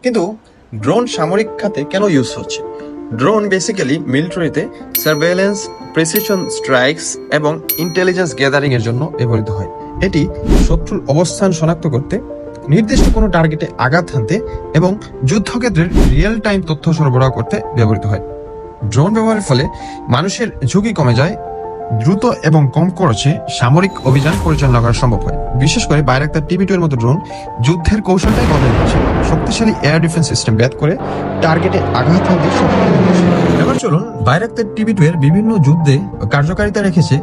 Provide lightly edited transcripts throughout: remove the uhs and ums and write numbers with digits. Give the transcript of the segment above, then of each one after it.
কিন্তু ড্রোন সামরিক খাতে কেন ইউজ হচ্ছে? ড্রোন বেসিক্যালি মিলিটারিতে সার্ভেলেন্স, প্রিসিশন স্ট্রাইকস এবং ইন্টেলিজেন্স গ্যাদারিং এর জন্য ব্যবহৃত হয়। এটি শত্রুর অবস্থান শনাক্ত করতে, নির্দিষ্ট কোনো টার্গেটে আঘাত হানতে এবং যুদ্ধক্ষেত্রের রিয়েল টাইম তথ্য সরবরাহ করতে ব্যবহৃত হয়। ড্রোন ব্যবহারের ফলে মানুষের ঝুঁকি কমে যায়, দ্রুত এবং কম খরচে সামরিক অভিযান পরিচালনা করা সম্ভব হয়। বিশেষ করে বাইরাক্তার TB2 এর মতো ড্রোন যুদ্ধের কৌশলটাই বদলে দিচ্ছে, শক্তিশালী এয়ার ডিফেন্স সিস্টেম ব্যাট করে টার্গেটে আঘাত হানতে সক্ষম হচ্ছে। এবার চলুন বাইরাক্তার TB2 এর বিভিন্ন যুদ্ধে কার্যকারিতা রেখেছে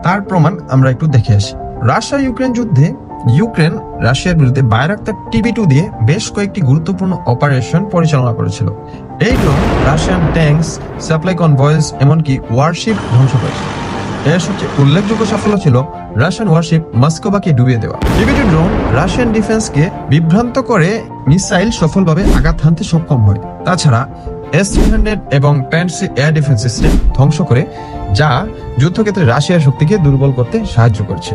তার প্রমাণ আমরা একটু দেখে আসি। রাশিয়া ইউক্রেন যুদ্ধে ইউক্রেন রাশিয়ার বিরুদ্ধে বাইরাক্তার TB2 দিয়ে বেশ কয়েকটি গুরুত্বপূর্ণ অপারেশন পরিচালনা করেছিল। এই ড্রোন রাশিয়ান ট্যাঙ্কস, সাপ্লাই কনভয়েস, এমনকি ওয়ারশিপ ধ্বংস করেছে। এর সবচেয়ে উল্লেখযোগ্য সাফল্য ছিল রাশিয়ান ওয়ারশিপ মস্কোভাকে ডুবিয়ে দেওয়া। TB2 ড্রোন রাশিয়ান ডিফেন্সকে বিভ্রান্ত করে মিসাইল সফলভাবে আঘাত হানতে সক্ষম হয়। তাছাড়া S-300 এবং প্যান্সি এয়ার ডিফেন্স সিস্টেম ধ্বংস করে, যা যুদ্ধক্ষেত্রে রাশিয়ার শক্তিকে দুর্বল করতে সাহায্য করছে।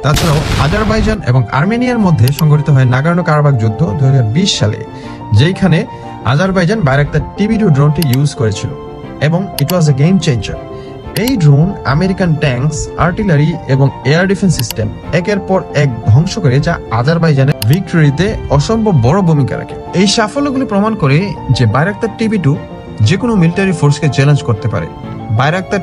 তাছাড়াও আজারবাইজান এবং আর্মেনিয়ার মধ্যে সংঘটিত হয় নাগোর্নো কারাবাখ যুদ্ধ 2020 সালে, যেখানে আজারবাইজান বাইরাক্তার TB2 ড্রোনটি ইউজ করেছিল এবং ইট ওয়াজ এ গেম চেঞ্জার। এই ড্রোন আমেরিকান ট্যাঙ্কস, আর্টিলারি এবং এয়ার ডিফেন্স সিস্টেম একের পর এক ধ্বংস করে, যা আজারবাইজানের ভিক্টরিতে অসম্ভব বড় ভূমিকা রাখে। এই সাফল্যগুলি প্রমাণ করে যে বাইরাক্তার TB2 যে কোনো মিলিটারি ফোর্সকে চ্যালেঞ্জ করতে পারে। বাইরাক্তার